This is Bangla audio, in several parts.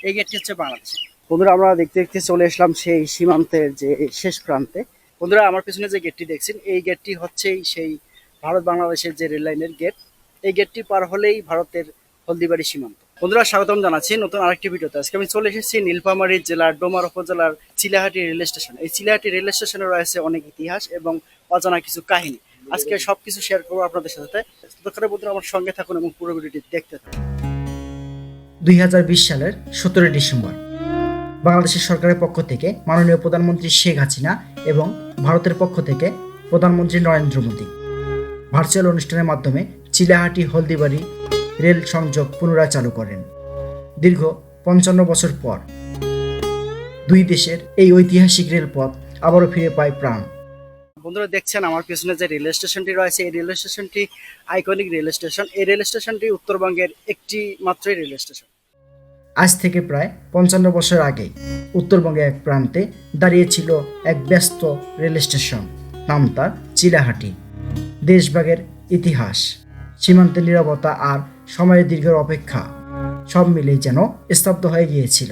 এই গেটটি হচ্ছে বাংলাদেশ। বন্ধুরা আমরা দেখতে দেখতে চলে আসলাম সেই সীমান্তের যে শেষ প্রান্তে। বন্ধুরা আমার পিছনে যে গেটটি দেখছেন এই গেটটি হচ্ছেই সেই ভারত বাংলাদেশের যে রেল লাইনের গেট। এই গেটটি পার হলেই ভারতের হলদিবাড়ি সীমান্ত। বন্ধুরা স্বাগতম জানাচ্ছি নতুন আরেকটি ভিডিওতে। আজকে আমি চলে এসেছি নীলফামারী জেলার ডোমার উপজেলার চিলাহাটি রেল স্টেশন। এই চিলাহাটি রেল স্টেশনে রয়েছে অনেক ইতিহাস এবং অজানা কিছু কাহিনী। আজকে সবকিছু শেয়ার করবো আপনাদের সাথে। ততক্ষণে বন্ধুরা আমার সঙ্গে থাকুন এবং পুরো ভিডিওটি দেখতে থাকুন। 2020 সালের 17 ডিসেম্বর বাংলাদেশের সরকারের পক্ষ থেকে মাননীয় প্রধানমন্ত্রী শেখ হাসিনা এবং ভারতের পক্ষ থেকে প্রধানমন্ত্রী নরেন্দ্র মোদী ভার্চুয়াল অনুষ্ঠানের মাধ্যমে চিলাহাটি হলদিবাড়ি রেল সংযোগ পুনরায় চালু করেন। দীর্ঘ 55 বছর পর দুই দেশের এই ঐতিহাসিক রেলপথ আবারও ফিরে পায় প্রাণ। বন্ধুরা দেখছেন আমার পিছনে যে রেল স্টেশনটি রয়েছে, এই রেল স্টেশনটি আইকনিক রেল স্টেশন। এই রেল স্টেশনটি উত্তরবঙ্গের একটি মাত্রই রেল স্টেশন। আজ থেকে প্রায় 55 বছর আগে উত্তরবঙ্গে এক প্রান্তে দাঁড়িয়েছিল এক ব্যস্ত রেল স্টেশন, নাম তার চিলাহাটি। দেশভাগের ইতিহাস, সীমান্তের নীরবতা আর সময়ের দীর্ঘ অপেক্ষা সব মিলেই যেন স্তব্ধ হয়ে গিয়েছিল।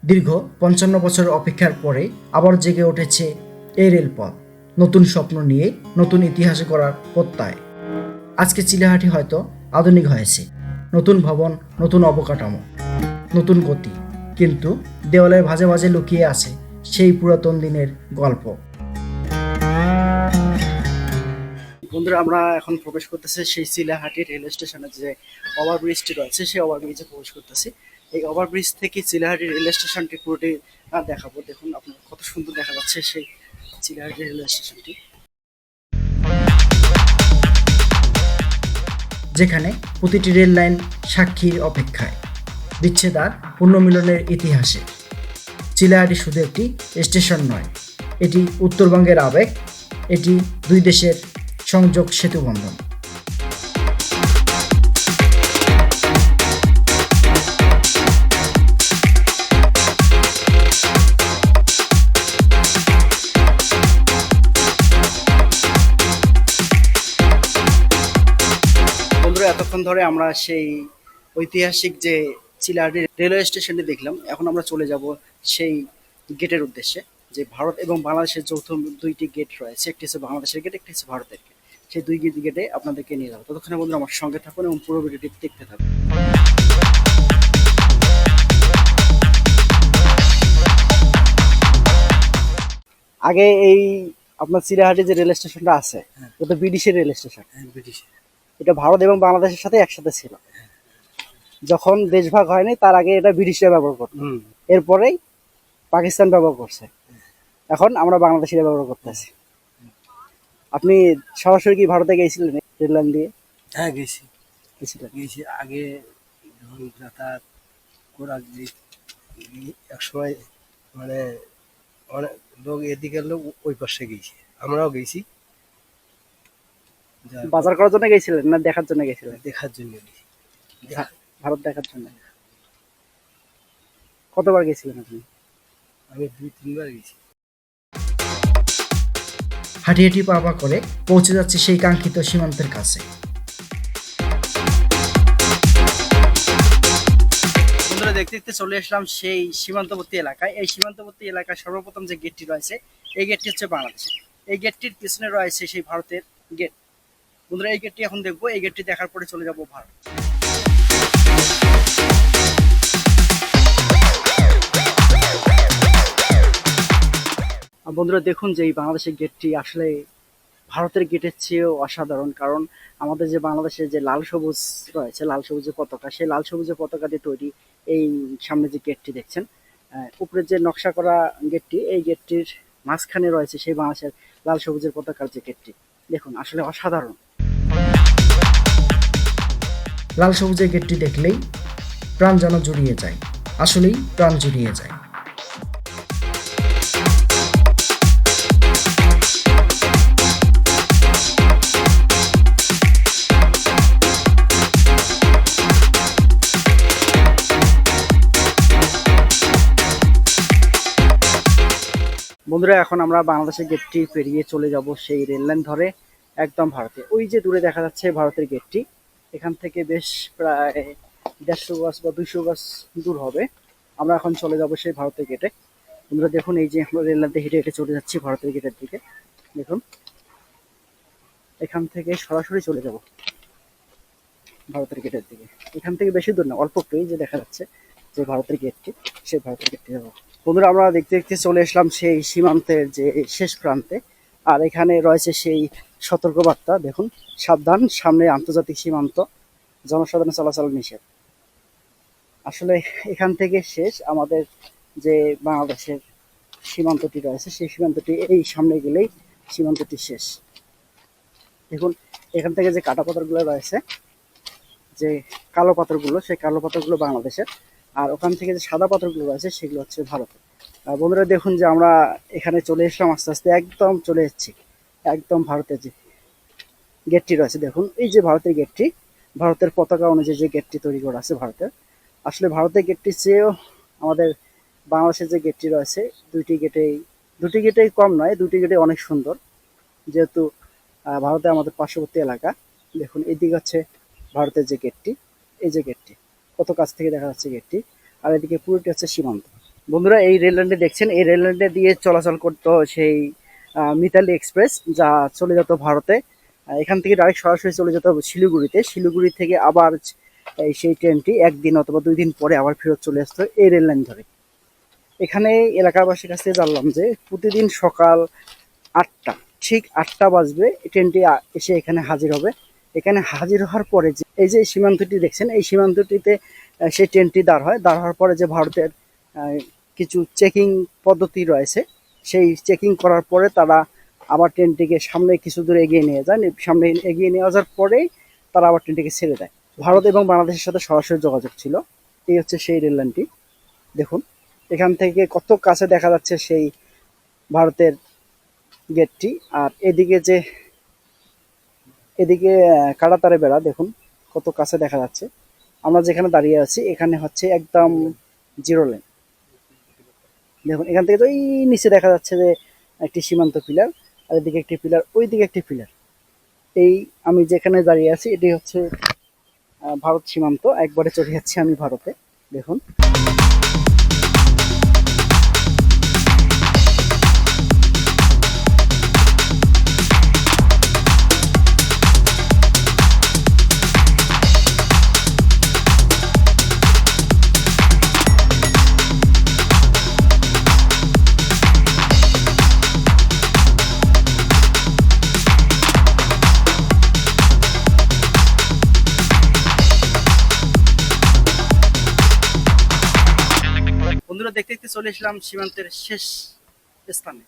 দীর্ঘ 55 বছর অপেক্ষার পরে আবার জেগে উঠেছে এই রেলপথ, নতুন স্বপ্ন নিয়ে, নতুন ইতিহাস গড়ার প্রত্যয়। আজকে চিলাহাটি হয়তো আধুনিক হয়েছে, নতুন ভবন, নতুন অবকাঠামো, নতুন গতি, কিন্তু দেওয়ালের ভাঁজে ভাঁজে লুকিয়ে আছে সেই পুরাতন দিনের গল্প। বন্ধুরা আমরা এখন প্রবেশ করতেছি সেই চিলাহাটি রেল স্টেশনে যে ওভারব্রিজটি রয়েছে, সেই ওভারব্রিজে প্রবেশ করতেছি। এই ওভারব্রিজ থেকে চিলাহাটি রেল স্টেশনটি পুরোটি দেখাবো। দেখুন আপনার কত সুন্দর দেখা যাচ্ছে সেই চিলাহাটি রেল স্টেশনটি, যেখানে প্রতিটি রেল লাইন সাক্ষীর অপেক্ষায়, দিচ্ছে তার পুনর্মিলনের ইতিহাসে। চিলাহাটি শুধু একটি স্টেশন নয়, এটি উত্তরবঙ্গের আবেগ, এটি দুই দেশের সংযোগ সেতু বন্ধন। বন্ধুরা এতক্ষণ ধরে আমরা সেই ঐতিহাসিক যে চিলাহাটি রেলওয়ে স্টেশনটি দেখলাম। এখন আমরা চলে যাব সেই গেটের উদ্দেশ্যে, যে ভারত এবং বাংলাদেশের যৌথ দুইটি গেট রয়েছে। একটি হচ্ছে বাংলাদেশের গেট, একটি হচ্ছে ভারতের গেট। সেই দুই গেটে আপনাদেরকে নিয়ে যাবো। ততক্ষণে বন্ধুরা আমার সঙ্গে থাকুন এবং পুরো ভিডিওটি দেখতে থাকুন। আগে এই আপনার চিলাহাটি যে রেল স্টেশনটা আছে, ওটা ব্রিটিশের রেল স্টেশন। ব্রিটিশ। এটা ভারত এবং বাংলাদেশের সাথে একসাথে ছিল। যখন দেশভাগ হয়নি তার আগে এটা ব্রিটিশরা ব্যবহার করতো, এরপরেই পাকিস্তান ব্যবহার করছে, এখন আমরা বাংলাদেশিরা ব্যবহার করতেছি। আপনি সরাসরি কি ভারতে গিয়েছিলেন রেল লাইন দিয়ে? হ্যাঁ গেছি গেছিলেন? গেছি আগে যখন যাতায়াত করার এক সময় মানে অনেক লোক এদিকের লোক ওই পাশে গেছি, আমরাও গেছি। বাজার করার জন্য গেছিলেন না দেখার জন্য গেছিলেন? দেখার জন্য গেছি। ভারত দেখার জন্য। কতবার গেছিলেন আপনি? আমি 2-3 বার গেছি। হাঁটি হাঁটি পা পা করে পৌঁছে যাচ্ছে সেই কাঙ্ক্ষিত সীমান্তের কাছে। বন্ধুরা দেখতে দেখতে চলে আসলাম সেই সীমান্তবর্তী এলাকায়। এই সীমান্তবর্তী এলাকায় সর্বপ্রথম যে গেটটি রয়েছে, এই গেটটি হচ্ছে বাংলাদেশের। এই গেটটির পিছনে রয়েছে সেই ভারতের গেট। বন্ধুরা এই গেটটি এখন দেখবো। এই গেটটি দেখার পরে চলে যাব ভারত। বন্ধুরা দেখুন যে এই বাংলাদেশের গেটটি আসলে ভারতের গেটের চেয়েও অসাধারণ। কারণ আমাদের যে বাংলাদেশের যে লাল সবুজ রয়েছে, লাল সবুজের পতাকা, সেই লাল সবুজের পতাকা দিয়ে তৈরি এই সামনে যে গেটটি দেখছেন, উপরের যে নকশা করা গেটটি, এই গেটটির মাঝখানে রয়েছে সেই বাংলাদেশের লাল সবুজের পতাকার যে গেটটি। দেখুন আসলে অসাধারণ। লাল সবুজের গেটটি দেখলেই প্রাণ যেন জুড়িয়ে যায়, আসলেই প্রাণ জুড়িয়ে যায়। বন্ধুরা এখন আমরা বাংলাদেশের গেটটি পেরিয়ে চলে যাব সেই রেল লাইন ধরে একদম ভারতে। ওই যে দূরে দেখা যাচ্ছে ভারতের গেটটি, এখান থেকে বেশ প্রায় 150 গজ বা 200 গজ দূর হবে আমরা এখন চলে যাবো সেই ভারতের গেটে। বন্ধুরা দেখুন, এই যে আমরা রেল লাইনে হেঁটে হেঁটে চলে যাচ্ছি ভারতের গেটের দিকে। দেখুন, এখান থেকে সরাসরি চলে যাব ভারতের গেটের দিকে। এখান থেকে বেশি দূর না, অল্প একটু, এই যে দেখা যাচ্ছে যে ভারতের গেটটি, সেই ভারতের গেটটি যাবো। বন্ধুরা আমরা দেখতে দেখতে চলে আসলাম সেই সীমান্তের যে শেষ প্রান্তে। আর এখানে রয়েছে সেই সতর্কবার্তা, দেখুন, সাবধান, সামনে আন্তর্জাতিক সীমান্ত, জনসাধারণ চলাচল নিষেধ। আসলে এখান থেকে শেষ আমাদের যে বাংলাদেশের সীমান্তটি রয়েছে, সেই সীমান্তটি এই সামনে গেলেই সীমান্তটি শেষ। দেখুন, এখান থেকে যে কাটা পাথরগুলো রয়েছে, যে কালো পাথরগুলো, সেই কালো পাথরগুলো বাংলাদেশের, আর ওখান থেকে যে সাদা পাথরগুলো রয়েছে সেগুলো হচ্ছে ভারতের। বন্ধুরা দেখুন যে আমরা এখানে চলে এসলাম, আস্তে আস্তে একদম চলে এসেছি একদম ভারতের যে গেটটি রয়েছে। দেখুন, এই যে ভারতের গেটটি, ভারতের পতাকা অনুযায়ী যে গেটটি তৈরি করা আছে ভারতের। আসলে ভারতের গেটটির চেয়েও আমাদের বাংলাদেশের যে গেটটি রয়েছে, দুটি গেটেই কম নয়, দুটি গেটে অনেক সুন্দর। যেহেতু ভারতে আমাদের পার্শ্ববর্তী এলাকা। দেখুন, এইদিকে হচ্ছে ভারতের যে গেটটি, এই যে গেটটি, কত কাছ থেকে দেখা যাচ্ছে গেটটি, আর এদিকে পুরোটি হচ্ছে সীমান্ত। বন্ধুরা এই রেল লাইনটি দেখছেন, এই রেল লাইনটা দিয়ে চলাচল করতো সেই মিতালি এক্সপ্রেস, যা চলে যেত ভারতে। এখান থেকে ডাইরেক্ট সরাসরি চলে যেত শিলিগুড়িতে, শিলিগুড়ি থেকে আবার সেই ট্রেনটি একদিন অথবা 2 দিন পরে আবার ফেরত চলে আসতো এই রেল লাইন ধরে। এখানে এলাকাবাসীর কাছ থেকে জানলাম যে প্রতিদিন সকাল 8টা, ঠিক 8টা বাজবে ট্রেনটি এসে এখানে হাজির হবে। এখানে হাজির হওয়ার পরে যে এই যে সীমান্তটি দেখছেন, এই সীমান্তটিতে সেই ট্রেনটি দাঁড় হয়। দাঁড় হওয়ার পরে যে ভারতের কিছু চেকিং পদ্ধতি রয়েছে, সেই চেকিং করার পরে তারা আবার ট্রেনটিকে সামনে কিছু দূর এগিয়ে নিয়ে যায়। সামনে এগিয়ে নিয়ে যাওয়ার পরেই তারা আবার ট্রেনটিকে ছেড়ে দেয়। ভারত এবং বাংলাদেশের সাথে সরাসরি যোগাযোগ ছিল। এই হচ্ছে সেই রেল লাইনটি। দেখুন, এখান থেকে কত কাছে দেখা যাচ্ছে সেই ভারতের গেটটি। আর এদিকে কাঁটাতারের বেড়া, দেখুন কত কাছে দেখা যাচ্ছে। আমরা যেখানে দাঁড়িয়ে আছি এখানে হচ্ছে একদম জিরো লাইন। দেখুন, এখান থেকে তো এই নিচে দেখা যাচ্ছে যে একটি সীমান্ত পিলার, আর এদিকে একটি পিলার, ওইদিকে একটি পিলার। এই আমি যেখানে দাঁড়িয়ে আছি এটি হচ্ছে ভারত সীমান্ত। একবারে চলে যাচ্ছি আমি ভারতে। দেখুন, বন্ধুরা দেখতে দেখতে চলে এসলাম সীমান্তের শেষ স্থানে।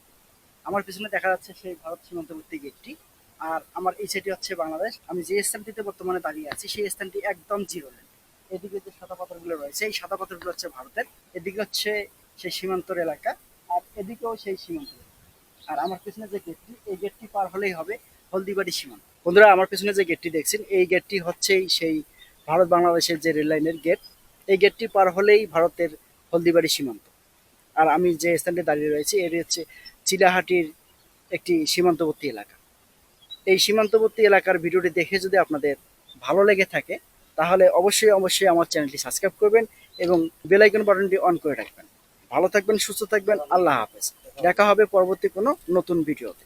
আমার পিছনে দেখা যাচ্ছে সেই ভারত সীমান্তবর্তী গেটটি, আর আমার এই সাইডে হচ্ছে বাংলাদেশ। আমি যে স্থানটিতে বর্তমানে দাঁড়িয়ে আছি সেই স্থানটি একদম জিরো লাইন। এদিকে যে সাদা পাথরগুলো রয়েছে, এই সাদা পাথরগুলো হচ্ছে ভারতের, এদিকে হচ্ছে সেই সীমান্তর এলাকা, আর এদিকেও সেই সীমান্ত। আর আমার পিছনে যে গেটটি, এই গেটটি পার হলেই হবে হলদিবাড়ি সীমান্ত। বন্ধুরা আমার পিছনে যে গেটটি দেখছেন, এই গেটটি হচ্ছে সেই ভারত বাংলাদেশের যে রেল লাইনের গেট। এই গেটটি পার হলেই ভারতের হলদিবাড়ি সীমান্ত। আর আমি যে স্থানটি দাঁড়িয়ে রয়েছি এটি হচ্ছে চিলাহাটির একটি সীমান্তবর্তী এলাকা। এই সীমান্তবর্তী এলাকার ভিডিওটি দেখে যদি আপনাদের ভালো লেগে থাকে তাহলে অবশ্যই অবশ্যই আমার চ্যানেলটি সাবস্ক্রাইব করবেন এবং বেল আইকন বাটনটি অন করে রাখবেন। ভালো থাকবেন, সুস্থ থাকবেন, আল্লাহ হাফেজ। দেখা হবে পরবর্তী কোনো নতুন ভিডিওতে।